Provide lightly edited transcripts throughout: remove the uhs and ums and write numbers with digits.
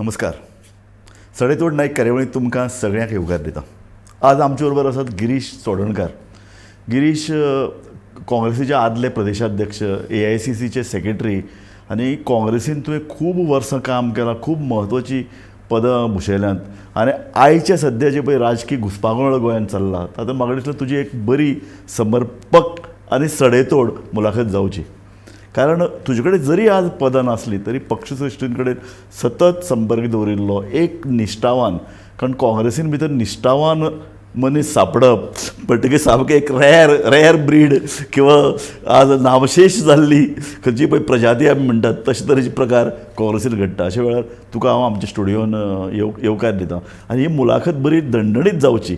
नमस्कार. सडेतोड नाईक कार्यावळीत तुमकां सगळ्यांक येवकार दिता. आज आमचे बरोबर आसात गिरीश चोडणकार. गिरीश काँग्रेसीचे आदले प्रदेशाध्यक्ष, AICCचे सेक्रेटरी आनी काँग्रेसीन तुवें खूब वर्सां काम केलां, खूब म्हत्वाची पदां भुशयल्यांत आनी आयचे सद्याचे पळय राजकीय घुसपागोंड गोंयांत चल्ला तातूंत म्हाका दिसलें तुजी एक बरी समर्पक आनी सडेतोड मुलाखत जावची. कारण तुजे कडेन जरी आज पदां नासली तरी पक्षश्रेश्ठीं कडेन सतत संपर्क दवरिल्लो एक निश्ठावान, कारण काँग्रेसीन भितर निश्ठावान मनीस सापडप म्हणटकीर सामकें एक रेर ब्रीड किंवा आज नामशेश जाल्ली खंयची पळय प्रजाती आमी म्हणटात तशे तरेचे प्रकार काँग्रेसीन घडटा. अशा वेळार तुका हांव आमच्या स्टुडियोन येवकार दिता आनी ही मुलाखत बरी दणदणीत जावची.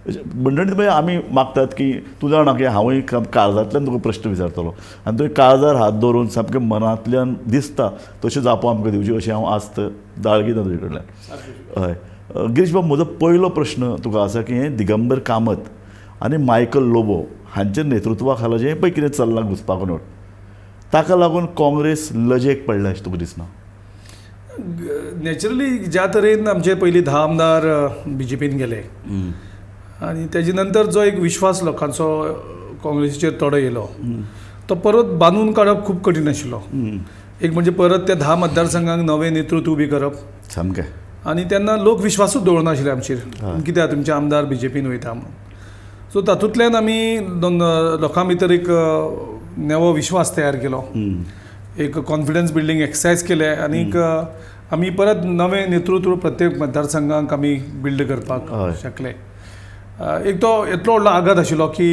दणदणीत म्हणजे आमी मागतात की तूं जाणा की हांवूय काळजांतल्यान तुका प्रश्न विचारतलो आनी तुवें काळजार हात दवरून सामकें मनांतल्यान दिसता तश्यो जापो आमकां दिवच्यो अशें हांव आस्त दाळगिता तुजे कडल्यान. हय गिरीश बाब, म्हजो पयलो प्रश्न तुका आसा की हें दिगंबर कामत आनी मायकल लोबो हांच्या नेतृत्वा खाला जें पळय कितें चल्लां घुसपागोंड ताका लागून काँग्रेस लजेक पडल्या अशें तुका दिसना? नॅचरली ज्या तरेन आमचे पयलीं 10 आमदार BJPन गेले आनी तेजे नंतर जो एक विश्वास लोकांचो काँग्रेसीचेर तोडो येयलो तो परत बांदून काडप खूब कठीण आशिल्लो. एक म्हणजे परत त्या 10 मतदारसंघांक नवें नेतृत्व उबी करप सामकें. आनी तेन्ना लोक विश्वासूच दवरनाशिल्ले आमचेर कित्याक तुमचे आमदार BJPन वयता म्हणून. सो तातूंतल्यान आमी लोकां भितर एक नवो विश्वास तयार केलो, एक कॉन्फिडन्स बिल्डींग एक्सरसायज केले आनीक आमी परत नवें नेतृत्व प्रत्येक मतदारसंघाक आमी बिल्ड करपाक शकले. एक तो इतलो व्हडलो आघात आशिल्लो की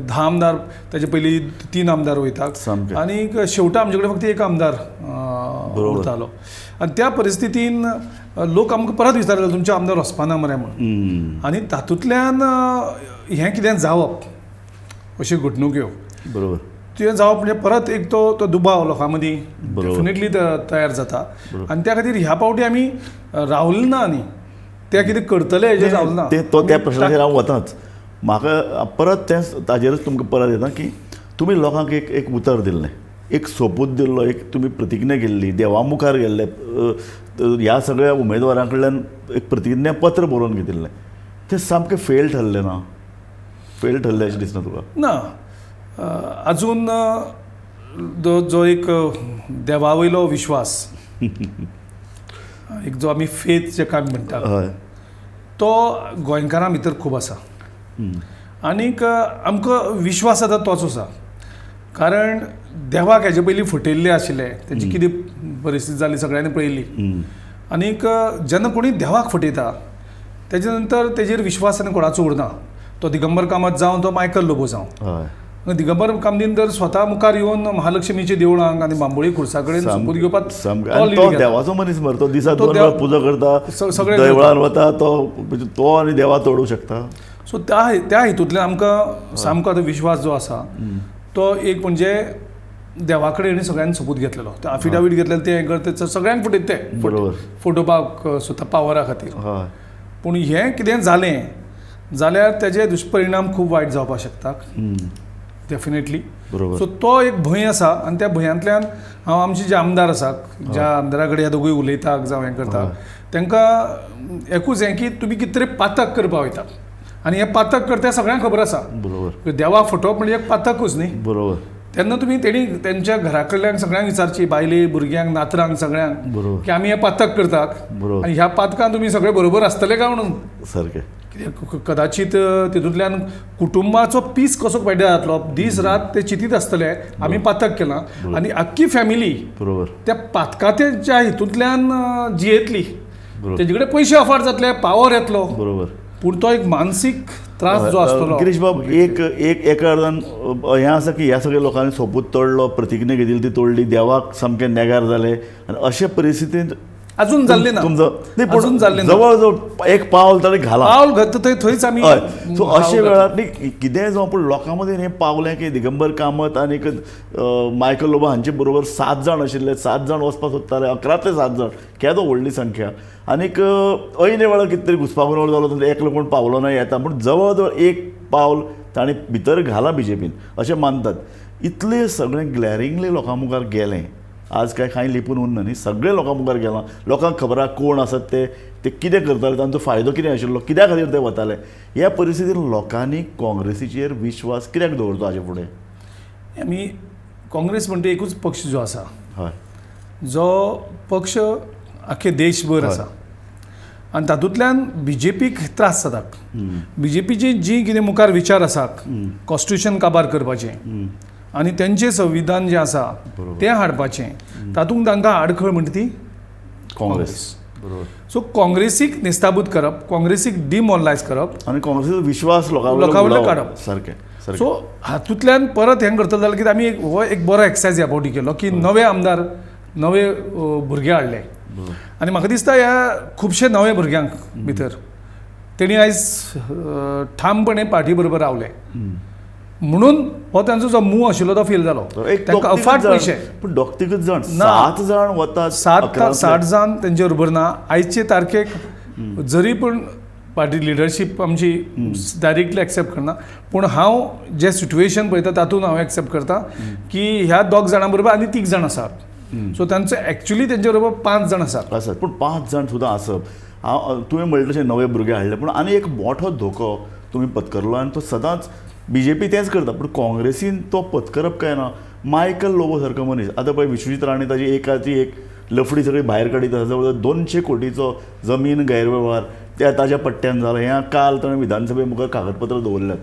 10 आमदार ताचे पयलीं 3 आमदार वयतात आनीक शेवटा आमचे कडेन फक्त एक आमदार उरतालो आनी त्या परिस्थितीन लोक आमकां परत विचारले तुमचे आमदार वचपाना मरे म्हणून. आनी तातूंतल्यान हें कितें जावप अश्यो घडणुक्यो बरोबर तुवें जावप म्हणजे परत एक तो दुबाव लोकां मदीं डेफिनेटली तयार जाता आनी त्या खातीर ह्या पावटी आमी रावले ना न्ही, ते कितें करतले हेजेर रावले ना. त्या प्रश्नाचेर हांव वताच. म्हाका परत तें ताजेरच तुमकां परत येता की तुमी लोकांक एक उतर दिल्लें, एक सोपूत दिल्लो, एक तुमी प्रतिज्ञा केल्ली, देवा मुखार गेल्ले, ह्या सगळ्या उमेदवारां कडल्यान एक प्रतिज्ञा पत्र बरोवन घेतिल्लें, तें सामकें फेल ठरलें ना? फेल ठरलें अशें दिसना तुका? ना, अजून जो एक देवा वयलो विश्वास एक जो आमी फेथ जेका आमी म्हणटा तो गोंयकारां भितर खूब आसा आनीक आमकां विश्वास आतां तोच आसा. कारण देवाक हेजे पयलीं फटयल्ले आशिल्ले, तेजी कितें परिस्थिती जाली सगळ्यांनी पळयली आनीक जेन्ना कोणी देवाक फटयता तेजे नंतर तेजेर विश्वास आनी कोणाचो उरना. तो दिगंबर कामत जावं तो मायकल लोबो जावं. दिगंबर कामतीन तर स्वता मुखार येवन महालक्ष्मीच्या देवळांक आनी बांबोळी खुर्सा कडेन सोपूत घेवपाक देवाचो मनीस मरे तो दिसा 2 वेळा पुजा करता, सगळे देवळान वता, तो आनी देवा तोडूं शकता. सो त्या हेतूंतल्यान आमकां सामको आतां विश्वास जो आसा तो एक म्हणजे देवा कडेन हेणी सगळ्यांनी सोपूत घेतलेलो. ते एफिडेवीट घेतलेले ते हें करता सगळ्यांक फटयत ते फटोवपाक स्वता पावरा खातीर. पूण हें कितें जालें जाल्यार तेजे दुश्परिणाम खूब वायट जावपाक शकता डेफिनेटली. सो तो एक भंय आसा आनी त्या भंयांतल्यान हांव आमचे जे आमदार आसात, ज्या आमदारा कडेन ह्या दोगूय उलयतात जावं हें करतात तांकां एकूच हें की तुमी कितें तरी पातक करपाक वयतात आनी हें पातक करता सगळ्यांक खबर आसा. बरोबर, देवाक फटोवप म्हणजे एक पातकूच न्ही. बरोबर. तेन्ना तुमी तेणी तेंच्या घरा कडल्यान सगळ्यांक विचारची, बायले भुरग्यांक नातरांक सगळ्यांक की आमी हें पातक करतात आनी ह्या पातकान तुमी सगळे बरोबर आसतले काय म्हणून. सारकें. कदाचित तितूंतल्यान कुटुंबाचो पीस कसो पेड्ड्यार जातलो, दीस रात ते चिंतीत आसतले आमी पातक केलां आनी आख्खी फॅमिली बरोबर त्या पातकाच्या हितूंतल्यान जियेतली. तेजे कडेन पयशे ऑफर जातले, पावर येतलो बरोबर, पूण तो एक मानसीक त्रास जो आसतलो. गिरीश बाब, एका अर्दान हें आसा की ह्या सगळ्या लोकांनी सोपूत तोडलो, प्रतिज्ञा घेतिल्ली ती तोडली, देवाक सामकें नेगार जालें आनी अशे परिस्थितींत अजून जाल्ले ना. अजून जाल्ले जवळ जवळ एक पावल तरी घाला, पावल घालता थंयच आमी. सो अशे वेळार न्ही कितेंय जावं पूण लोकां मदीं हें पावलें की दिगंबर कामत आनीक मायकल लोबो हांचे बरोबर 7 जाण आशिल्ले, 7 जाण वचपाक सोदताले, 11 ते 7 जाण केदो व्हडली संख्या. आनीक ऐन वेळार कितें तरी घुसपागोंड जालो, एकलो कोण पावलो ना येता, पूण जवळ जवळ एक पावल ताणें भितर घाला BJPन अशें मानतात. इतलें सगळें ग्लॅरिंगली लोकां मुखार गेलें आज काय खंय लिपून उरना न्ही, सगळे लोकां मुखार गेलां. लोकांक खबर आहा कोण आसात ते कितें करताले, तांचो फायदो कितें आशिल्लो, कित्या खातीर ते वताले. ह्या परिस्थितींत लोकांनी काँग्रेसीचेर विश्वास कित्याक दवरचो हाचे फुडें? आमी काँग्रेस म्हणटा एकूच पक्ष जो आसा, हय, जो पक्ष आख्खे देशभर आसा आनी तातूंतल्यान BJPक त्रास जातात. BJPची जी कितें मुखार विचार आसात, कॉन्स्टिट्यूशन काबार करपाचें आनी तेंचें संविधान जें आसा तें हाडपाचें, तातूंत तांकां आडखळ म्हणटा ती काँग्रेस. बरोबर. सो काँग्रेसीक निस्ताबूत करप, काँग्रेसीक डिमॉरलायज करप आनी काँग्रेसीचो विश्वास लोकां लोकां काडप. सारकें. सो हातूंतल्यान परत हें करतलो जाल्यार कितें आमी हो एक बरो एक्सरसायज ह्या फावटी केलो की नवे आमदार, नवे भुरगे हाडले. आनी म्हाका दिसता ह्या खुबशे नवे भुरग्यांक भितर तेणी आयज ठामपणे पार्टी बरोबर रावले म्हणून हो तांचो जो मूव आशिल्लो तो फेल जालो. तांकां अफाट पयशे, पूण दोग-तिगूच जाण, 7 जाण वतात, 7 जाण तेंचे बरोबर ना. आयचे तारखेक जरी पूण पार्टी लिडरशीप आमची डायरेक्टली एक्सेप्ट करना, पूण हांव जे सिट्युएशन पळयता तातूंत हांव एक्सेप्ट करता की ह्या 2 जाणां बरोबर आनी 3 जाण आसात. सो तांचे एक्चुअली तेंचे बरोबर 5 जाण आसात. पूण 5 जाण सुद्दां आसप, तुवें म्हणलें तशें नवे भुरगे हाडले, पूण आनी एक मोठो धोको तुमी पत्करलो आनी तो सदांच BJP तेंच करता, पूण काँग्रेसीन तो पत्करप काय ना. मायकल लोबो सारको मनीस, आतां पळय विश्वजीत राणे ताजी एकाची एक लफडी सगळी भायर काडीत आसा. जवळ 200 कोटीचो जमीन गैरवेव्हार त्या ताज्या पट्ट्यान जालो. हें काल ताणें विधानसभे मुखार कागदपत्र दवरल्यात.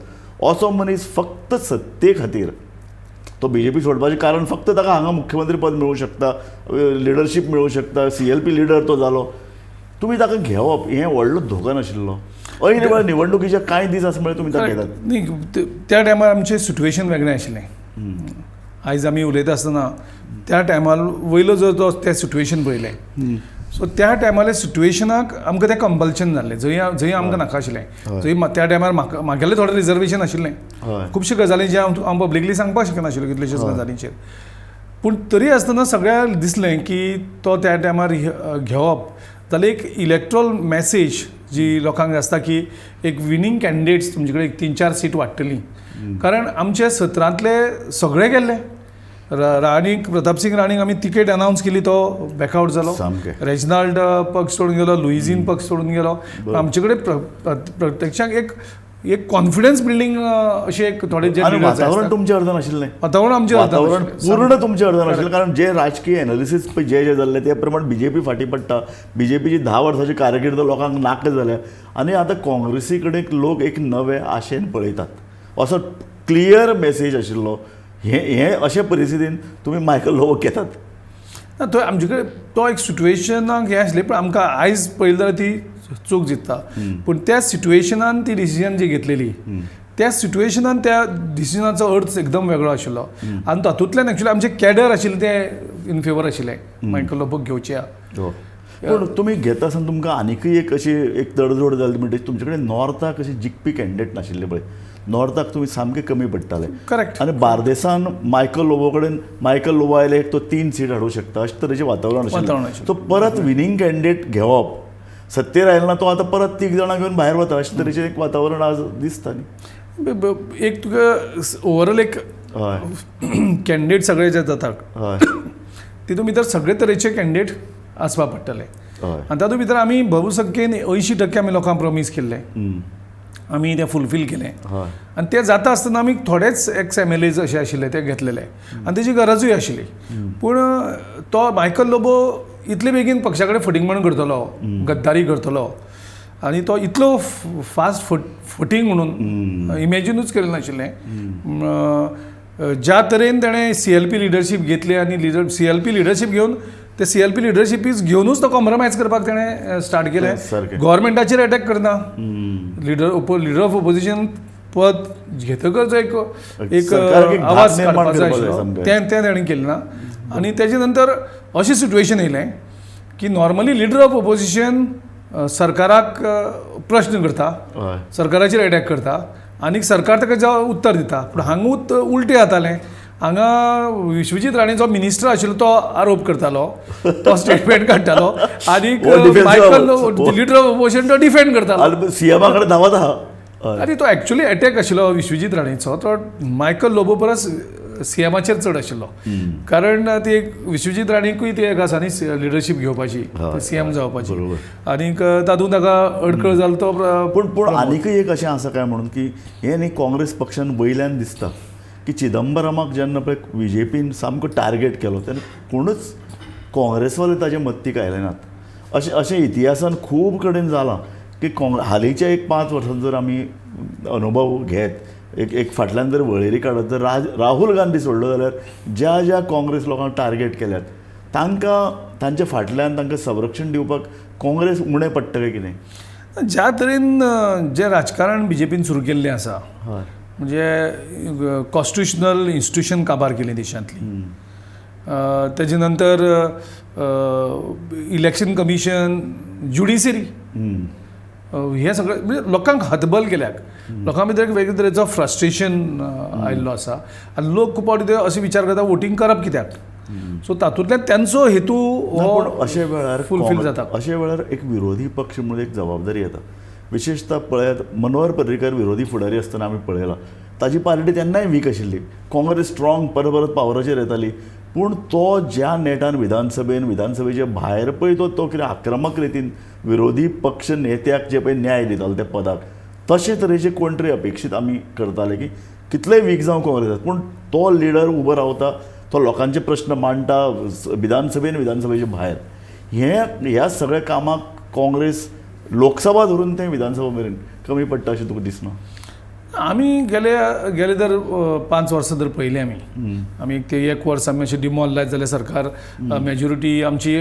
असो मनीस फक्त सत्ते खातीर तो BJP सोडपाचें कारण फक्त ताका हांगा मुख्यमंत्री पद मेळूंक शकता, लिडरशीप मेळूंक शकता, CLP लिडर तो जालो. तुमी ताका घेवप हें व्हडलो धोको नाशिल्लो. निवडणुकीचे कांय दीस आसा म्हळ्यार तुमी ताका घेतात. न्ही, त्या टायमार आमचें सिट्युएशन वेगळें आशिल्लें. आयज आमी उलयता आसतना त्या टायमार वयलो जर तो तें सिट्युएशन पळयलें, सो त्या टायमार सिट्युएशनाक आमकां तें कंपल्शन जाल्लें. जंय आमकां नाका आशिल्लें, जंय त्या टायमार म्हागेलें थोडें रिजर्वेशन आशिल्लें, खुबशे गजाली जे हांव पब्लिकली सांगपाक शकनाशिल्लो कितलेशेच गजालींचेर. पूण तरी आसतना सगळ्यांक दिसलें की तो त्या टायमार घेवप जाल्यार एक इलेक्ट्रॉल मॅसेज जी लोकांक आसता की एक विनींग कॅन्डिडेट्स तुमचे कडेन 3-4 सीट वाडटली. कारण आमचे 17तले सगळे गेल्ले. राणीक, प्रताप सिंग राणीक आमी तिकेट अनावन्स केली, तो बॅकआउट जालो. रेजिनाल्ड पक्ष सोडून गेलो, लुईझीन पक्ष सोडून गेलो. आमचे कडेन प्रत्यक्षाक एक कॉन्फिडन्स बिल्डींग अशें एक थोडे जे वातावरण तुमचे अर्थ नाशिल्लें. वातावरण आमचें वातावरण पूर्ण तुमचे अर्थ नाशिल्लें. कारण जे राजकीय एनालिसीस पळय जे जाल्ले ते प्रमाण BJP फाटीं पडटा. BJPची 10 वर्सांची कारकीर्द लोकांक नाका जाल्या आनी आतां काँग्रेसी कडेन लोक एक नवे आशेन पळयतात. असो क्लियर मेसेज आशिल्लो. हे अशे परिस्थितीन तुमी मायकल लोबो घेतात ना. थंय आमचे कडेन तो एक सिट्युएशनाक हें आसलें, पूण आमकां आयज पळयलें जाल्यार ती चूक जितता. पूण त्या सिट्युएशनान ती डिसिजन जी घेतलेली, त्या सिट्युएशनान त्या डिसिजनाचो अर्थ एकदम वेगळो आशिल्लो. आनी तातूंतल्यान एक्चुअली आमचे कॅडर आशिल्ले ते इन फेवर आशिल्ले मायकल लोबोक घेवचे. पूण तुमी घेता आसतना तुमकां आनीकय एक अशी एक तडजोड जाली म्हणजे तुमचे कडेन नॉर्थाक अशी जिखपी कॅन्डिडेट नाशिल्ले पळय. नॉर्थाक तुमी सामके कमी पडटाले. करेक्ट. आनी बार्देसान मायकल लोबो कडेन मायकल लोबो आयले तो 3 सीट हाडूंक शकता अशें तरेचें वातावरण आशिल्लें. तो परत विनींग कॅन्डिडेट घेवप, सत्तेर आयला तो आतां परत 3 जाणां घेवन भायर वता अशें तरेचें एक वातावरण आज दिसता न्ही. एक तुका ओवरऑल एक कॅन्डिडेट सगळे जे जातात तितून भितर सगळे तरेचे कॅन्डिडेट आसपाक पडटले. आनी तातूंत भितर आमी भौसंख्येन 80% आमी लोकांक प्रॉमीस केल्ले, आमी तें फुलफील केलें. आनी तें जाता आसतना आमी थोडेच ex-MLAs अशे आशिल्ले ते घेतलेले आनी तेजी गरजूय आशिल्ली. पूण तो मायकल लोबो इतले बेगीन पक्षा कडेन फटींगपण करतलो, गद्दारी करतलो आनी तो इतलो फास्ट फटींग म्हणून इमॅजिनूच केलें नाशिल्लें. ज्या तरेन ताणें CLP लिडरशीप घेतली आनी CLP लिडरशीप घेवन ते CLP लिडरशिपीच घेवनूच तो कॉम्प्रमायज करपाक ताणें स्टार्ट केलें. गव्हर्मेंटाचेर अटॅक करना, लिडर ऑफ ऑपोजिशन पद घेतकच एक आवाज काडपाक जाय आशिल्लो तें ताणें केलें ना. आनी तेजे नंतर अशें सिट्युएशन येयलें की नॉर्मली लिडर ऑफ ऑपोजिशन सरकाराक प्रश्न करता, सरकाराचेर अटॅक करता आनी सरकार ताका जें उत्तर दिता. पूण हांगा उलटें जातालें. हांगा विश्वजीत राणे जो मिनिस्टर आशिल्लो तो आरोप करतालो, तो स्टेटमेंट काडटालो आनी मायकल लिडर ऑफ ऑपोजिशन तो डिफेंड करतालो. सीएमा कडेन धांवत आहा. आनी तो एक्चुअली अटॅक आशिल्लो विश्वजीत राणेचो तो मायकल लोबो परस सीएमाचेर चड आशिल्लो कारण ती एक विश्वजीत राणीकूय ती एक आसा न्ही लिडरशीप घेवपाची सीएम जावपाची आनीक तातूंत ताका अडखळ जालो तो पूण आनीकय एक अशें आसा काय म्हणून की हें न्ही काँग्रेस पक्षान वयल्यान दिसता की चिदंबरमाक जेन्ना पळय BJPन सामको टार्गेट केलो तेन्ना कोणूच काँग्रेसवाले ताजे मत्तीक आयले नात अशें इतिहासान खूब कडेन जालां की हालींच्या एक 5 वर्सांत जर आमी अनुभव घेत एक फाटल्यान जर वळेरी काडत जर राहुल गांधी सोडलो जाल्यार ज्या ज्या काँग्रेस लोकांक टार्गेट केल्यात तांचे फाटल्यान तांकां संरक्षण दिवपाक काँग्रेस उणें पडटा काय कितें ज्या तरेन जें राजकारण BJPन सुरू केल्लें आसा म्हणजे कॉन्स्टिट्युशनल इन्स्टिट्यूशन काबार केली देशांतली तेजे नंतर इलेक्शन कमिशन ज्युडिशरी हे सगळें म्हणजे लोकांक हतबल केल्याक लोकां भितर एक वेगळे तरेचो फ्रस्ट्रेशन आयिल्लो आसा आनी लोक खूब फावटी अशें विचार करता वोटींग करप कित्याक सो तातूंतल्यान त्यांचो हेतू हो अशे वेळार फुलफील जाता अशे वेळार एक विरोधी पक्ष म्हणून एक जबाबदारी येता विशेषतः पळयात मनोहर पर्रीकर विरोधी फुडारी आसतना आमी पळयलां ताजी पार्टी तेन्नाय वीक आशिल्ली काँग्रेस स्ट्रॉंग परत परत पावराचेर येताली पूण तो ज्या नेटान विधानसभेचे भायर पळय तो कितें आक्रमक रितीन विरोधी पक्ष नेत्याक जे पळय न्याय दितालो त्या पदाक तशे तरेचे कोण तरी अपेक्षीत आमी करताले की कितलेय वीक जावं काँग्रेस पूण तो लिडर उबो रावता तो लोकांचे प्रश्न मांडटा विधानसभेचे भायर ह्या सगळ्या कामाक काँग्रेस लोकसभा धरून ते विधानसभा मेरेन कमी पडटा अशें तुका दिसना आमी गेले तर 5 वर्सां जर पयली आमी ते 1 वर्स आमी अशें डिमॉलायज जाले सरकार मेजॉरिटी आमची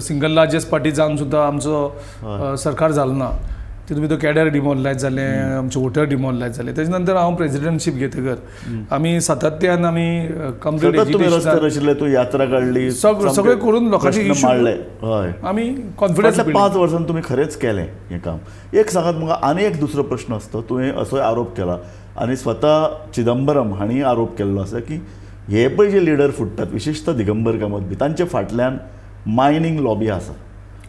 सिंगल लार्जस्ट पार्टी जावन सुद्दां आमचो सरकार जालो ना तितून भितर कॅडर डिमॉलायज जाले आमचे वोटर डिमॉलायज जाले तेजे नंतर हांव प्रेसिडेंटशीप घेतकर आमी सातत्यान आमी कंप्लीट एज्युकेशन तूं यात्रा काडली सगळें करून लोकांचे इश्यू मांडले हय आमी कॉन्फिडन्स 5 वर्सांत तुमी खरेंच केलें हें काम एक सांगात म्हाका आनी एक दुसरो प्रश्न आसता तुवें असोय आरोप केला आनी स्वता चिदंबरम हांणी आरोप केल्लो आसा की हे पळय जे लिडर फुट्टात विशेषतः दिगंबर कामत बी तांचे फाटल्यान मायनींग लॉबी आसा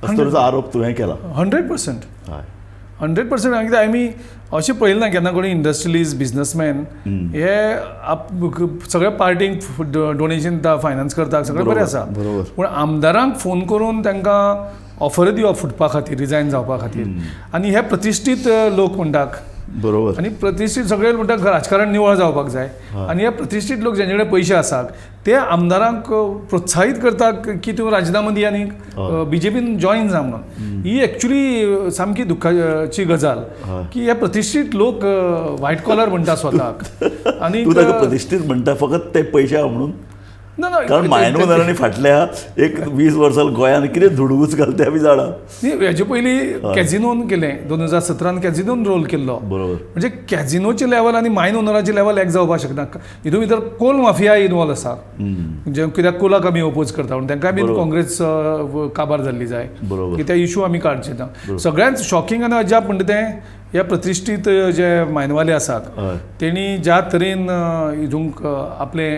असो तरेचो आरोप तुवें केला 100% हय 100% कित्याक आमी अशें पळयलें ना केन्ना कोणी इंडस्ट्रियलिस्ट बिजनसमॅन हे सगळ्या पार्टींक डोनेशन दिता फायनान्स करता सगळें बरें आसा पूण आमदारांक फोन करून तांकां ऑफर दिवप फुटपा खातीर रिजायन जावपा खातीर आनी हे प्रतिश्ठीत लोक म्हणटात बरोबर आनी प्रतिश्ठीत सगळे म्हणटात राजकारण निवळ जावपाक जाय आनी हे प्रतिश्ठीत लोक जेंचे कडेन पयशे आसात ते आमदारांक प्रोत्साहीत करतात की तूं राजिनामा दी आनी BJPन जॉईन जा म्हणून ही एक्चुली सामकी दुख्खाची गजाल की हे प्रतिश्ठीत लोक व्हायट कॉलर म्हणटा स्वताक आनी प्रतिश्ठीत म्हणटा फकत ते पयशे म्हणून ना कारण मायनोदारांनी फाटल्या एक 20 वर्सां गोंयांत कितें धुडगूस घालता आमी जाणा हेजे पयलीं कॅझिनोन केलें 2017 कॅझिनोन रोल केल्लो बरोबर म्हणजे कॅझिनोचे लेवल आनी मायन ओनराचे लेवल एक जावपाक शकना हितून भितर कोल माफिया इनवॉल्व आसा म्हणजे कित्याक कोलाक आमी ओपोज करता म्हणून तांकां बी काँग्रेस काबार जाल्ली जाय की ते इशू आमी काडचे ना सगळ्यांत शॉकिंग आनी अजाप म्हणटा तें ह्या प्रतिश्ठीत जे मायनवाले आसात तेणी ज्या तरेन हितूंक आपले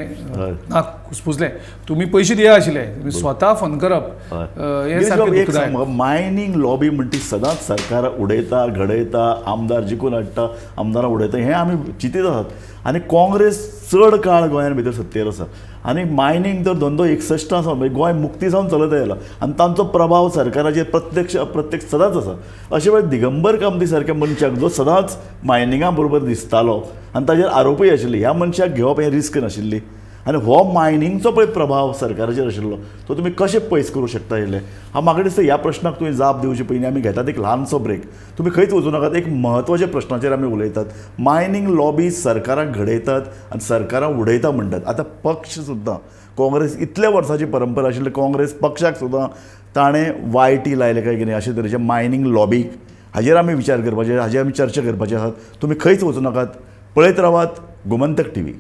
नाक कुसपुसले तुमी पयशे दिया आशिल्ले तुमी स्वता फोन करप हे सारकें मायनींग लॉबी म्हणटी सदांच सरकार उडयता घडयता आमदार जिखून हाडटा आमदारां उडयता हें आमी चिंतीत आसात आनी काँग्रेस चड काळ गोंयान भितर सत्तेर आसा आनी मायनींग तर धंदो 61 आसा म्हणजे गोंय मुक्ती जावन चलत आयला आनी तांचो प्रभाव सरकाराचेर प्रत्यक्ष अप्रत्यक्ष सदांच आसा अशे वेळार दिगंबर कामती सारक्या मनशाक जो सदांच मायनिंगा बरोबर दिसतालो आनी ताचेर आरोपूय आशिल्ले ह्या मनशाक घेवप हें रिस्क नाशिल्ली आनी हो मायनिंगचो पळय प्रभाव सरकाराचेर आशिल्लो तो तुमी कशें पयस करूं शकता आशिल्ले म्हाका दिसता ह्या प्रश्नाक तुवें जाप दिवचे पयलीं आमी घेतात एक ल्हानसो ब्रेक तुमी खंयच वचूं नाकात एक म्हत्वाच्या प्रश्नाचेर आमी उलयतात मायनींग लॉबी सरकाराक घडयतात आनी सरकारां उडयता म्हणटात आतां पक्ष सुद्दां काँग्रेस इतल्या वर्सांची परंपरा आशिल्ली काँग्रेस पक्षाक सुद्दां ताणें वायटी लायले काय कितें अशे तरेचे मायनींग लॉबीक हाजेर आमी विचार करपाचे हाजेर आमी चर्चा करपाचे आसात तुमी खंयच वचूं नाकात पळयत रावात गोमंतक TV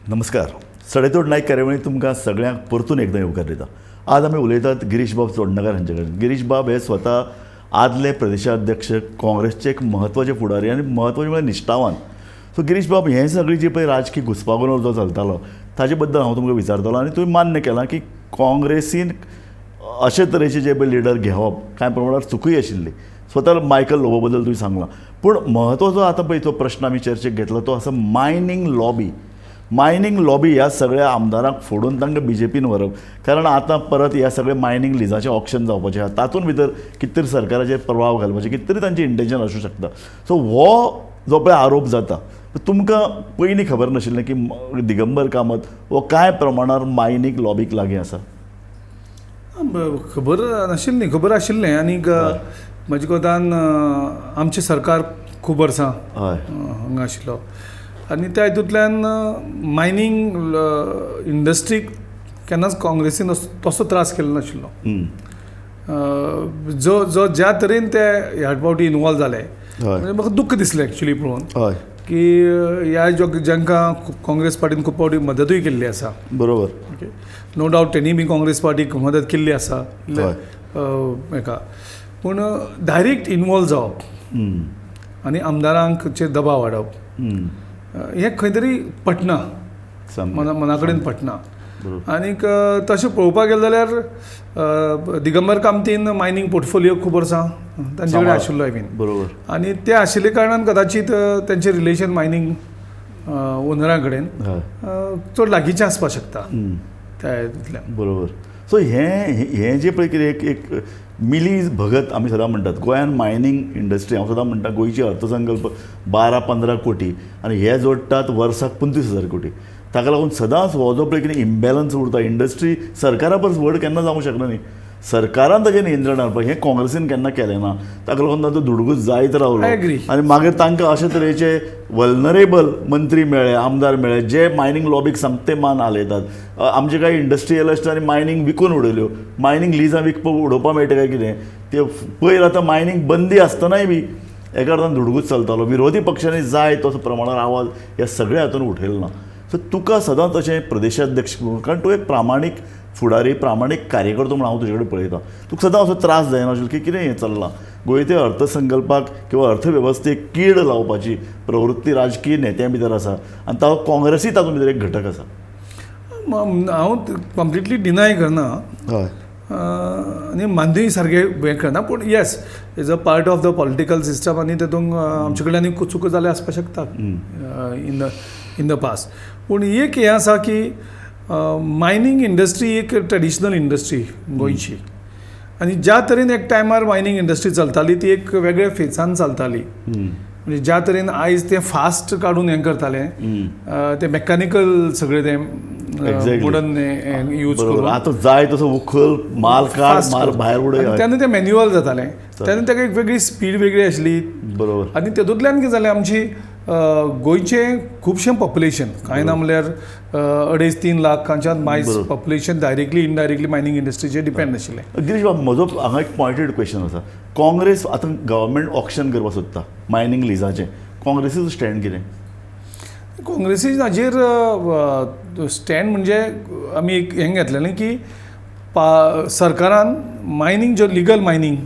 नमस्कार सडेतोड नायक कार्यावळींत तुमकां सगळ्यांक परतून एकदां येवकार दिता आज आमी उलयतात गिरीश बाब चोडणकार हांचे कडेन गिरीश बाब हे स्वता आदले प्रदेशाध्यक्ष काँग्रेसचे एक म्हत्वाचे फुडारी आनी म्हत्वाचे म्हळ्यार निश्ठावान सो गिरीश बाब हें सगळी जी पळय राजकीय घुसपागोंदळ जो चलतालो ताजे बद्दल हांव तुमकां विचारतलो आनी तुवें मान्य केलां की काँग्रेसीन अशे तरेचे जे पळय लिडर घेवप कांय प्रमाणात चुकूय आशिल्ली. स्वता मायकल लोबो बद्दल तुवें सांगलां, पूण म्हत्वाचो आतां पळय तो प्रश्न आमी चर्चेक घेतलो तो आसा मायनींग लॉबी. मायनींग लॉबी ह्या सगळ्या आमदारांक फोडून तांकां बीजेपीन व्हरप, कारण आतां परत ह्या सगळ्या मायनींग लिजाचें ऑप्शन जावपाचें आहा, तातूंत भितर कितें तरी सरकाराचेर प्रभाव घालपाचें कितें तरी तांचें इंटेन्शन आसूं शकता. सो हो जो पळय आरोप जाता तुमकां पयलीं खबर नाशिल्लें की दिगंबर कामत हो कांय प्रमाणात मायनींग लॉबीक लागीं आसा? खबर नाशिल्ली, खबर आशिल्लें. आनीक म्हजे कोतान आमचें सरकार खूब वर्सां हय हांगा आशिल्लो आनी त्या हितूंतल्यान मायनींग इंडस्ट्रीक केन्नाच काँग्रेसीन तसो त्रास केलो नाशिल्लो. जो ज्या तरेन ते ह्या फावटी इनवॉल्व जाले म्हणजे म्हाका दुख्ख दिसलें एक्चुली पळोवन हय की ह्या जांकां काँग्रेस पार्टीन खूब फावटी मदतूय केल्ली आसा. बरोबर. ओके, नो डावट तेणी बी काँग्रेस पार्टीक मदत केल्ली आसा हेका, पूण डायरेक्ट इनवॉल्व जावप आनी आमदारांचेर दबाव हाडप हें खंय तरी पटना, मना कडेन पटना. आनीक तशें पळोवपाक गेलें जाल्यार दिगंबर कामतीन मायनींग पोर्टफोलियो खूब वर्सां तांचे कडेन आशिल्लो बीन. बरोबर. आनी ते आशिल्ले कारणान कदाचित तेंचें रिलेशन मायनींग ओनरां कडेन चड लागींचें आसपाक शकता त्या हितूंतल्यान. बरोबर. सो हें जे पळय कितें एक मिली भगत आमी सदां म्हणटात गोंयान मायनींग इंडस्ट्री, हांव सदां म्हणटा गोंयची अर्थसंकल्प 12-15 कोटी आनी हे जोडटात वर्साक 25,000 कोटी. ताका लागून सदांच हो जो पळय कितें इम्बॅलन्स उरता इंडस्ट्री सरकारा परस व्हड केन्ना जावंक शकना न्ही. सरकारान ताचेर नियंत्रण हाडपाक हें काँग्रेसीन केन्ना केलें ना. ताका लागून ताचो धुडगूस जायत रावलो आनी मागीर तांकां अशे तरेचे वल्नरेबल मंत्री मेळ्ळे, आमदार मेळ्ळे जे मायनींग लॉबीक सामके मान आलयतात. आमचे कांय इंडस्ट्रियलिस्टांनी मायनींग विकून उडयल्यो. मायनींग लिजां उडोवपाक मेळटा काय कितें ते पयर आतां मायनींग बंदी आसतनाय बी एका अर्थान धुडगूस चलतालो. विरोधी पक्षांनी जाय तसो प्रमाणात आवाज ह्या सगळ्या हातून उठयलो ना. सो तुका सदांच अशें प्रदेशाध्यक्ष कारण तूं एक प्रामाणीक फुडारी, प्रामाणीक कार्यकर्तो म्हूण हांव तुजे कडेन पळयतां. तुका सदां असो त्रास जायना की कितें हें चल्लां गोंयचे अर्थसंकल्पाक किंवा अर्थवेवस्थेक कीड लावपाची प्रवृत्ती राजकीय नेत्यां भितर आसा आनी तो काँग्रेसीय तातूंत भितर एक घटक आसा. हांव कंप्लिटली डिनाय करना हय आनी मान्यूय सारकें हें करना, पूण yes is a part of the political system आनी तातूंत आमचे कडल्यान आनी चुको जाले आसपाक शकता इन द पास्ट. पूण एक हें आसा की मायनींग इंडस्ट्री एक ट्रेडिशनल इंडस्ट्री गोंयची आनी ज्या तरेन एक टायमार मायनींग इंडस्ट्री चलताली ती एक वेगळ्या फेसान चलताली. म्हणजे ज्या तरेन आयज ते फास्ट काडून हें करताले ते मेकॅनिकल सगळें तें वुडन यूज करून आतां जाय तसो उखल माल काड माल भायर उडय तेन्ना तें मॅन्युअल जातालें. तेन्ना ताका एक वेगळी स्पीड वेगळी आशिल्ली. बरोबर. आनी तेतूंतल्यान कितें जालें आमची गोंयचें खुबशें पॉप्युलेशन कांय ना म्हणल्यार 2.5-3 लाखांच्यान मायज पॉप्युलेशन डायरेक्टली इनडायरेक्टली मायनींग इंडस्ट्रीचेर डिपेंड आशिल्लें. गिरीश बाब म्हजो हांगा एक पॉयंटेड क्वेश्चन आसा. काँग्रेस आतां गव्हर्मेंट ऑप्शन करपाक सोदता मायनींग लिजाचें, काँग्रेसीचो स्टँड कितें? काँग्रेसीन हाजेर स्टँड म्हणजे आमी एक हें घेतलेलें की सरकारान मायनींग जो लिगल मायनींग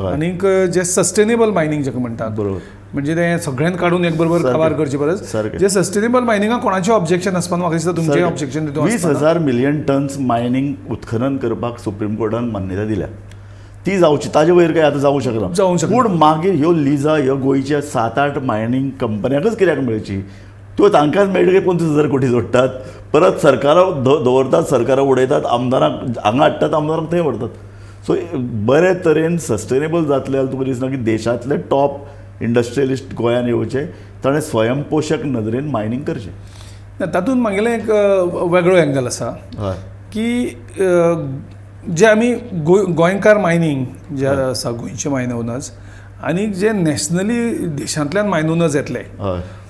आनीक जे सस्टेनेबल मायनींग जाका म्हणटात, बरोबर, म्हणजे ते सगळ्यांत काडून एक बरोबर काबार करचे परस जे सस्टेनेबल मायनिंगाक कोणाचें ऑब्जेक्शन आसपाना. म्हाका दिसता तुमचें ऑब्जेक्शन 20,000 मिलियन टन्स मायनींग उत्खनन करपाक सुप्रीम कोर्टान मान्यता दिल्या. ती जावची ताजे वयर काय आतां जावंक शकना. पूण मागीर ह्यो लिजा ह्यो गोंयच्या 7-8 मायनींग कंपन्यांकच कित्याक मेळची? त्यो तांकांच मेळटा की 25,000 कोटी जोडटात, परत सरकाराक दवरतात, सरकाराक उडयतात, आमदारांक हांगा हाडटात, आमदारांक थंय व्हरतात. सो बरे तरेन सस्टेनेबल जातले जाल्यार तुका दिसना की देशांतले टॉप इंडस्ट्रियलिस्ट गोंयांत येवचे, ताणें स्वयंपोशक नदरेन मायनींग करचें. तातूंत म्हागेलें एक वेगळो एंगल आसा की जे आमी गोंयकार मायनींग जे आसा गोंयचे मायन ओनर्स आनी जे नॅशनली देशांतल्यान मायन ओनर्स येतले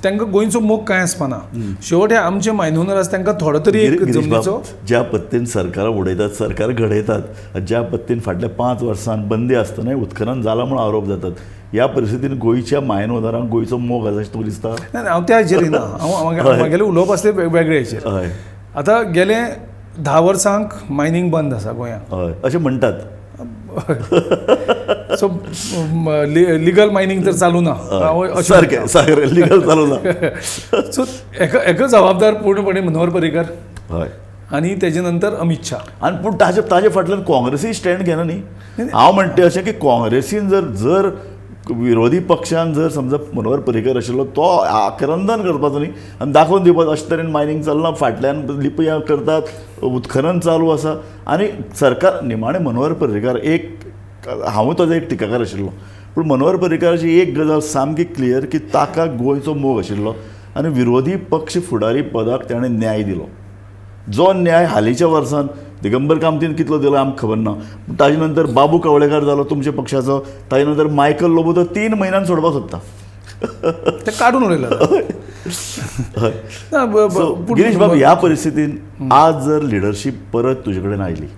तांकां गोंयचो मोग कांय आसपाना. शेवट हे आमचे मायन ओनर आसा तांकां थोडो तरी एक जमनीचो ज्या पद्दतीन सरकारां उडयतात, सरकार घडयतात, ज्या पद्दतीन फाटल्या 5 वर्सांत बंदी आसतनाय उत्खनन जालां म्हूण आरोप जातात, ह्या परिस्थितीन गोंयच्या मायन ओनरांक गोंयचो मोग आसा अशें तुका दिसता? ना, हांव त्या हाजेर ना. म्हागेलें उलोवप आसलें वेगळे हाजेर. आतां गेले 10 वर्सांक मायनींग बंद आसा गोंयांत. हय अशें म्हणटात. सो लिगल मायनींग तर चालू ना. सारकें लिगल चालू ना. सो हेका जबाबदार पूर्णपणे मनोहर पर्रीकर. हय आनी तेजे नंतर अमित शाह. आनी पूण ताजे फाटल्यान काँग्रेसीय स्टँड घेना न्ही. हांव म्हणटा अशें की काँग्रेसीन जर विरोधी पक्षान जर समजा मनोहर पर्रीकर आशिल्लो तो आक्रंदन करपाचो न्ही आनी दाखोवन दिवपाचो अशे तरेन मायनींग चलना, फाटल्यान लिपयां करतात, उत्खनन चालू आसा आनी सरकार निमाणें मनोहर पर्रीकार हांवूय ताजो एक टिकाकार आशिल्लो, पूण मनोहर पर्रीकाराची एक गजाल सामकी क्लियर की ताका गोंयचो मोग आशिल्लो आनी विरोधी पक्ष फुडारी पदाक ताणें न्याय दिलो. जो न्याय हालींच्या वर्सान दिगंबर कामतीन कितलो दिलो आमकां खबर ना, पूण ताजे नंतर बाबू कवळेकार जालो तुमच्या पक्षाचो, ताजे नंतर मायकल लोबो तो 3 म्हयन्यान सोडपाक सोदता. ते काडून उडयला. गिरीश बाब, ह्या परिस्थितीन आज जर लिडरशीप परत तुजे कडेन आयली,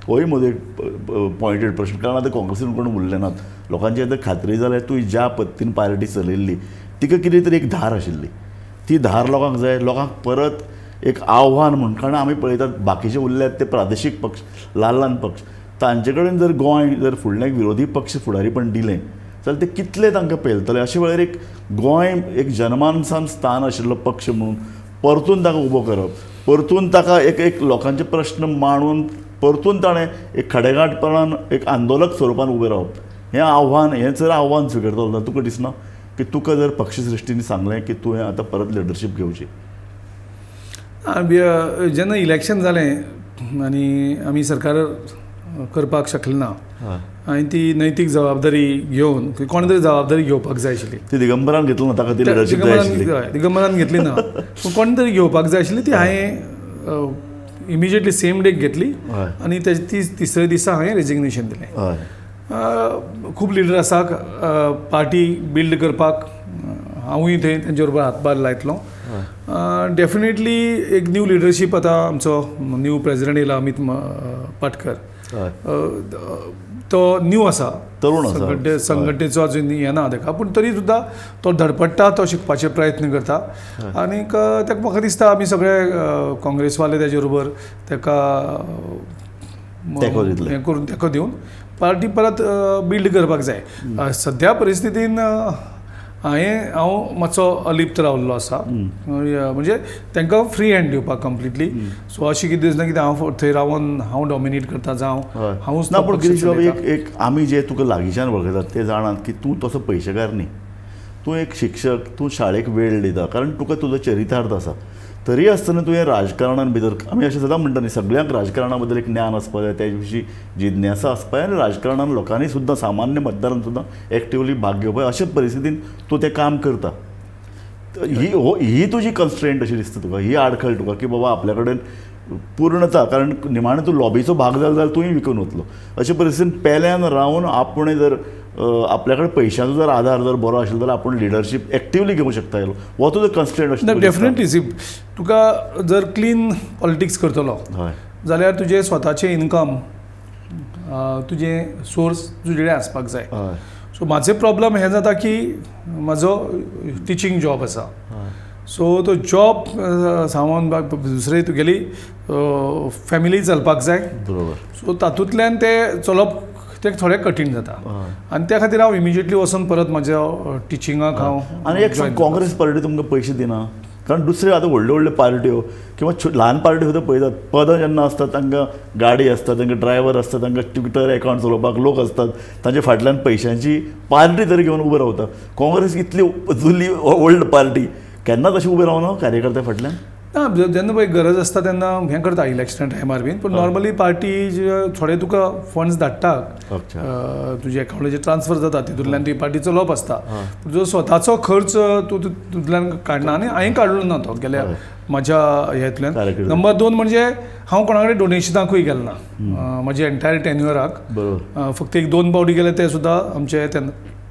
होय म्हजो एक पॉयंटेड प्रश्न, कारण आतां काँग्रेसीन कोण उरले नात, लोकांची आतां खात्री जाल्यार तुवें ज्या पद्दतीन पार्टी चलयल्ली तिका कितें तरी एक धार आशिल्ली, ती धार लोकांक जाय, लोकांक परत एक आव्हान म्हणून. कारण आमी पळयतात बाकीचे उरल्यात ते प्रादेशीक पक्ष, ल्हान पक्ष, तांचे कडेन जर गोंय जर फुडलें विरोधी पक्ष फुडारीपण दिलें जाल्यार ते कितले तांकां पेलतले. अशे वेळार एक गोंय एक जन्मानसान स्थान आशिल्लो पक्ष म्हणून परतून ताका उबो करप, परतून ताका एक लोकांचे प्रश्न मांडून परतून ताणें एक खडेगांठपणान एक आंदोलक स्वरुपान उबें रावप, हें जर आव्हान स्विकारतलो जाल्यार तुका दिसना की तुका जर पक्षश्रेश्ठींनी सांगलें की तुवें आतां परत लिडरशीप घेवची? जेन्ना इलेक्शन जालें आनी आमी सरकार करपाक शकले ना आनी ती नैतीक जबाबदारी घेवन कोण तरी जबाबदारी घेवपाक जाय आशिल्ली. ती दिगंबरान घेतली ना, ताका ती लिडरशीप जाय आशिल्ली. दिगंबरान घेतली ना, पूण कोण तरी घेवपाक जाय आशिल्ली. ती हांवें इमिजिएटली सेम डे घेतली आनी तिसऱ्या दिसा हांवें रेजिग्नेशन दिलें. खूब लिडर आसा पार्टी बिल्ड करपाक, हांवूय थंय तेंचे बरोबर हातभार लायतलो. डेफिनेटली एक न्यू लिडरशीप आतां आमचो न्यू प्रेजिडेंट येयला अमित पाटकर, तो न्यू आसा, तरूण आसा, संघटनेचो अजून येना ताका, पूण तरी सुद्दां तो धडपडटा, तो शिकपाचे प्रयत्न करता. आनीक ताका म्हाका दिसता आमी सगळे काँग्रेसवाले तेजे बरोबर ताका हें करून तेको दिवन पार्टी परत बिल्ड करपाक जाय. सद्या परिस्थितीन हांव मातसो अलिप्त रावल्लो आसा, म्हणजे तांकां फ्री हँड दिवपाक कंप्लिटली. सो अशें कितें दिसना की हांव थंय रावन हांव डॉमिनेट करता जावं हांवूच ना. पूण गिरीश बाब, एक आमी जे तुका लागींच्यान वळखतात ते जाणात की तूं तसो पयशेकार न्ही, तूं एक शिक्षक, तूं शाळेक वेळ दिता, कारण तुका तुजो चरितार्थ आसा. तरी आसतना तुवें राजकारणान भितर, आमी अशें सदां म्हणटा न्ही, सगळ्यांक राजकारणा बद्दल एक ज्ञान आसपा जाय, त्या विशीं जिज्ञासा आसपा जाय आनी राजकारणान लोकांनी सुद्दां, सामान्य मतदारान सुद्दां एक्टिवली भाग घेवपाक. अशे परिस्थितीन तूं तें काम करता. ही तुजी कन्स्ट्रेंट अशी दिसता तुका, ही आडखळ तुका की बाबा आपल्या कडेन पूर्णता, कारण निमाणें तूं लॉबीचो भाग जालो जाल्यार तुवें विकून वतलो. अशे परिस्थितीन पेल्यान रावन आपणें जर आपल्या कडेन पयशांचो जर आधार जर बरो आशिल्लो जाल्यार आपूण लिडरशीप एक्टिवली घेवंक शकतालो. हो तुजो कन्स्ट्रेंट अशें? डेफिनेटली. तुका जर क्लीन पॉलिटिक्स करतलो जाल्यार तुजें स्वताचें इनकम, तुजें सोर्स तुजे कडेन आसपाक जाय. सो म्हाजे प्रॉब्लम हें जाता की म्हाजो टिचींग जॉब आसा, सो तो जॉब सावन दुसरे तुगेली फॅमिली चलपाक जाय. बरोबर. सो तातूंतल्यान तें चलप तें थोडें कठीण जाता आनी त्या खातीर हांव इमिजिएटली वचून परत म्हाज्या टिचिंगाक हांव. आनी एक काँग्रेस पार्टी तुमकां पयशे दिना, कारण दुसरे आतां व्हडल्यो पार्ट्यो किंवा ल्हान पार्टी सुद्दां पळयतात, पदां जेन्ना आसतात तांकां गाडी आसता, तांकां ड्रायव्हर आसता, तांकां ट्विटर अकावंट चलोवपाक लोक आसतात, तांचे फाटल्यान पयशांची पार्टी तरी घेवन उबो रावता. काँग्रेस इतली जुली ओल्ड पार्टी केन्नाच अशी उबी रावना कार्यकर्त्या फाटल्यान? ना, जेन्ना पळय गरज आसता तेन्ना हें करता इलेक्शना टायमार बीन, पूण नॉर्मली पार्टी थोडे तुका फंड्स धाडटा, तुजे अकावंटाचेर ट्रान्सफर जाता, तितूंतल्यान ती पार्टी चलोवप आसता. तुजो स्वताचो खर्च तूं तितूंतल्यान काडना आनी हांवें काडलो ना तो गेल्या म्हाज्या हेतूंतल्यान. नंबर 2 म्हणजे हांव कोणा कडेन डोनेशनाकूय गेलो ना म्हाज्या एंटायर टेन्युअराक. फक्त 1-2 पावटी गेले, ते सुद्दां आमचे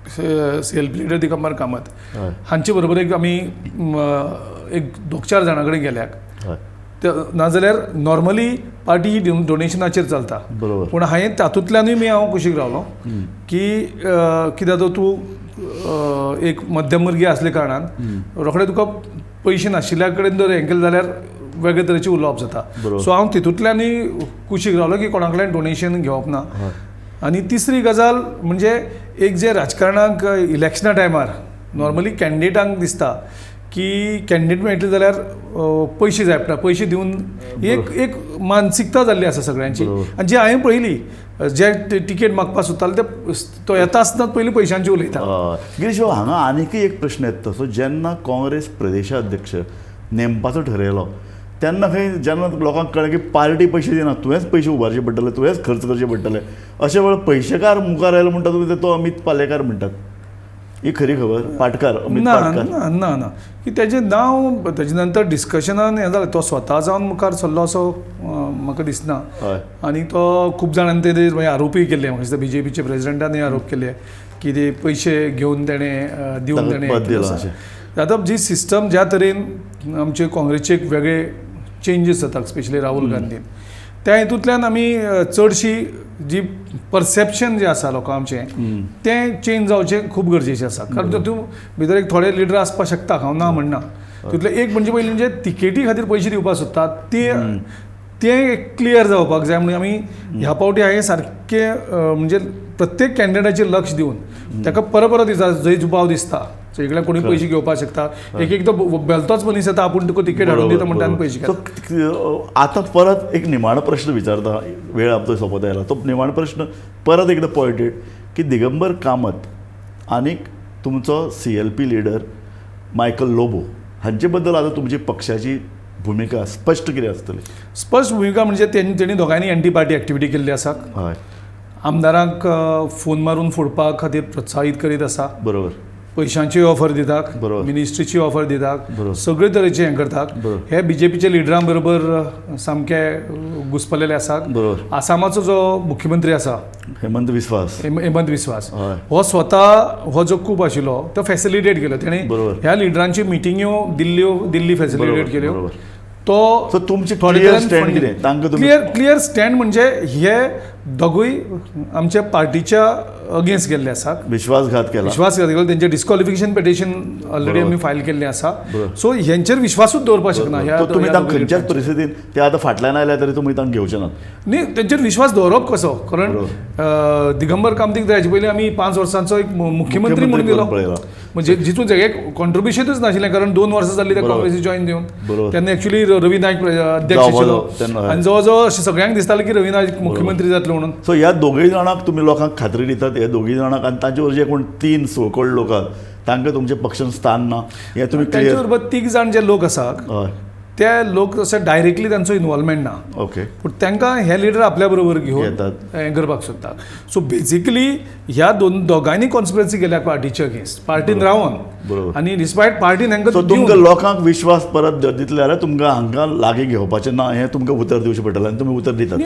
सेल्फ लिडर दिगंबर कामत हांचे बरोबर एक आमी 2-4 जाणां कडेन गेल्याक. नाजाल्यार नॉर्मली पार्टी ही डोनेशनाचेर चलता, पूण हांवें तातूंतल्यानूय हांव कुशीक रावलो की कित्याक तूं एक मध्यमवर्गीय आसले कारणान रोखडे तुका पयशे नाशिल्ल्या कडेन जर हें केलें जाल्यार वेगळे तरेचें उलोवप जाता. सो हांव तितूंतल्यानूय कुशीक रावलो की कोणा कडल्यान डोनेशन घेवप ना. आनी तिसरी गजाल म्हणजे एक जे राजकारणाक इलेक्शना टायमार नॉर्मली कॅन्डिडेटांक दिसता की कॅन्डिडेट मेळटले जाल्यार पयशे जाय पडटा, पयशे दिवन एक मानसिकता जाल्ली आसा सगळ्यांची. आनी जी हांवें पळयली, जे तिकेट मागपाक सोदताले तो येता आसतना पयलीं पयशांची उलयता. गिरीश भाऊ, हांगा आनीकय एक प्रश्न येता तसो, जेन्ना काँग्रेस प्रदेशाध्यक्ष नेमपाचो ठरयलो तेन्ना खंय जेन्ना लोकांक कळ्ळें की पार्टी पयशे दिना, तुवेंच पयशे उबारचे पडटले, तुवेंच खर्च करचे पडटले, अशे वेळार पयशेकार मुखार आयलो म्हणटा तुमी तो अमित पालेकार म्हणटात. ही खरी खबर? पाटकार, अमित पाटकार? ना ना ना की तेजें नांव तेजे नंतर डिस्कशनान हें जालें, तो स्वता जावन मुखार सरलो असो म्हाका दिसना. हय. आनी तो खूब जाणांनी तेजेर आरोपूय केल्ले, म्हाका दिसता BJPचे प्रेजिडेंटानूय आरोप केले की ते पयशे घेवन तेणें दिवन ताका पद दिलां अशें. आतां जी सिस्टम ज्या तरेन आमचे काँग्रेसचे एक वेगळे चेंजीस जातात, स्पेशली राहुल गांधीन, त्या हितूंतल्यान आमी चडशी जी परसेप्शन जें आसा लोकांचें तें चेंज जावचें खूब गरजेचें आसा. कारण तातूंत भितर एक थोडे लिडर आसपाक शकता, हांव ना म्हणना. तितूंतले एक म्हणजे पयलीं म्हणजे तिकेटी खातीर पयशे दिवपाक सोदतात तें क्लियर जावपाक जाय. म्हणून आमी ह्या पावटी हांवें सारकें म्हणजे प्रत्येक कॅन्डिडेटाचेर लक्ष दिवन ताका परत दिता जंय जुबाव दिसता सगळ्याक कोणी पयशे घेवपाक शकता. एक तो बेलतोच मनीस येता, आपूण तुका तिकेट हाडून दिता म्हणटा आनी पयशे घेता. आतां परत एक निमाणो प्रश्न विचारता, वेळ आपलो सोंपत आयला. तो निमाणो प्रश्न परत एकदा पॉयंटेड की दिगंबर कामत आनीक तुमचो CLP लिडर मायकल लोबो हांचे बद्दल आतां तुमची पक्षाची भुमिका स्पश्ट कितें आसतली? स्पश्ट भुमिका म्हणजे तेणी दोगांयनी एंटी पार्टी एक्टिविटी केल्ली आसा. हय. आमदारांक फोन मारून फोडपा खातीर प्रोत्साहीत करीत आसा. बरोबर. पयशांची ऑफर दितात, बरोबर. मिनिस्ट्रीची ऑफर दितात, बरोबर. सगळे तरेचे हें करतात. बरोबर. हे BJPचे लिडरां बरोबर सामके घुस्पलेले आसात. बरोबर. आसामाचो जो मुख्यमंत्री आसा हेमंत विस्वास, हेमंत विस्वास, हय. हो स्वता हो जो खूब आशिल्लो तो फॅसिलिटेट केलो. तेणी बरोबर. ह्या लिडरांची मिटिंग्यो दिल्ली फॅसिलिटेट केल्यो. बरोबर. तो सो तुमची क्लियर स्टँड कितें? तांकां तुमी क्लियर स्टँड म्हणजे हे दोगूय आमच्या पार्टीच्या अगेन्स्ट गेल्ले आसात. विश्वासघात केला. विश्वासघात केलो. तेंचे डिस्क्वॉलिफिकेशन पिटिशन ऑलरेडी आमी फायल केल्लें आसा. बरोबर. सो हेंचेर विश्वासूच दवरपाक शकना. तो तुमी तांकां खंयच्याच परिस्थितीन ते आतां फाटल्यान आयल्या तरी तुमी तांकां घेवचे नात. न्ही, तेंचेर विश्वास दवरप कसो? कारण दिगंबर कामतीक हेजे पयलीं आमी 5 वर्सांचो एक मुख्यमंत्री म्हणून दिलो, पळयला. म्हणजे जितून तेगे कॉन्ट्रिब्युशनूच नाशिल्लें. कारण 2 वर्सां जाल्ली त्या काँग्रेसी जॉईन दिवन. बरोबर. तेन्ना एक्चुअली रवी नायक अध्यक्ष आशिल्लो तेन्ना. आनी जवळ जवळ सगळ्यांक दिसतालें की रवी नायक मुख्यमंत्री जातलो म्हणून. सो ह्या दोगूय जाणांक तुमी लोकांक खात्री दितात, हे दोगूय जाणांक, आनी तांचे वर जे कोण 3 सोकोल्ड लोक आसात तांकां तुमच्या पक्षान स्थान ना, हें तुमी तांचे क्लियर? बरोबर 3 जाण जे लोक आसात हय. ते लोक अशे डायरेक्टली तांचो इनवॉल्वमेंट ना, ओके. पूण तांकां हे लिडर आपल्या बरोबर घेवन येतात. हें करपाक सोदतात. सो बेसिकली ह्या दोगांयनी कॉन्स्पिरसी केल्या पार्टीच्या अगेन्स्ट, पार्टीन रावन बरोबर. आनी डिस्पायट पार्टीन सो हांकां तुमकां लोकांक विश्वास परत दितले जाल्यार तुमकां हांकां लागीं घेवपाचें ना, हें तुमकां उतर दिवचें पडटलें आनी तुमी उतर दितात.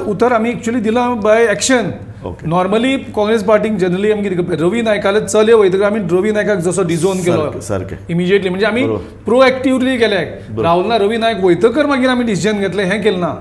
उतर आमी एक्चुअली दिलां by action. Okay. Normally Congress पार्टीक जनरली आमी कितें करता, रवी नायकाले चले वयतकीर आमी रवी नायकाक जसो डिजोन केलो सारकें. इमिजिएटली, म्हणजे आमी बरोबर. प्रोएक्टिवली गेले. राहुलना रवी नायक वयतकर मागीर आमी डिसिजन घेतलें, हें केलें ना.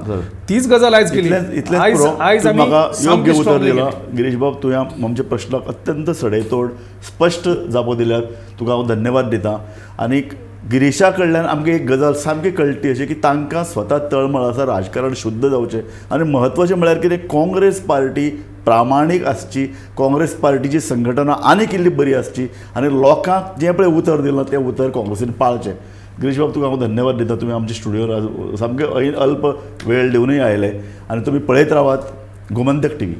तीच गजाल आयज केली. आयज आमी म्हाका योग्य उतर strongly दिलां गेले. गिरीश बाब. तुवें आमच्या प्रश्नाक अत्यंत सडेतोड स्पश्ट जापो दिल्यात, तुका हांव धन्यवाद दितां. आनीक गिरीशा कडल्यान आमकां एक गजाल सामकी कळटी अशी की तांकां स्वता तळमळ आसा, राजकारण शुद्ध जावचें. आनी म्हत्वाचें म्हळ्यार कितें, काँग्रेस पार्टी प्रामाणीक आसची, काँग्रेस पार्टीची संघटना आनीक इल्ली बरी आसची, आनी लोकांक जें पळय उतर दिलां तें उतर काँग्रेसीन पाळचें. गिरीश बाब, तुका हांव धन्यवाद दिता. तुमी आमच्या स्टुडियोर सामके अल्प वेळ दिवनूय आयले, आनी तुमी पळयत रावात गोमंतक TV.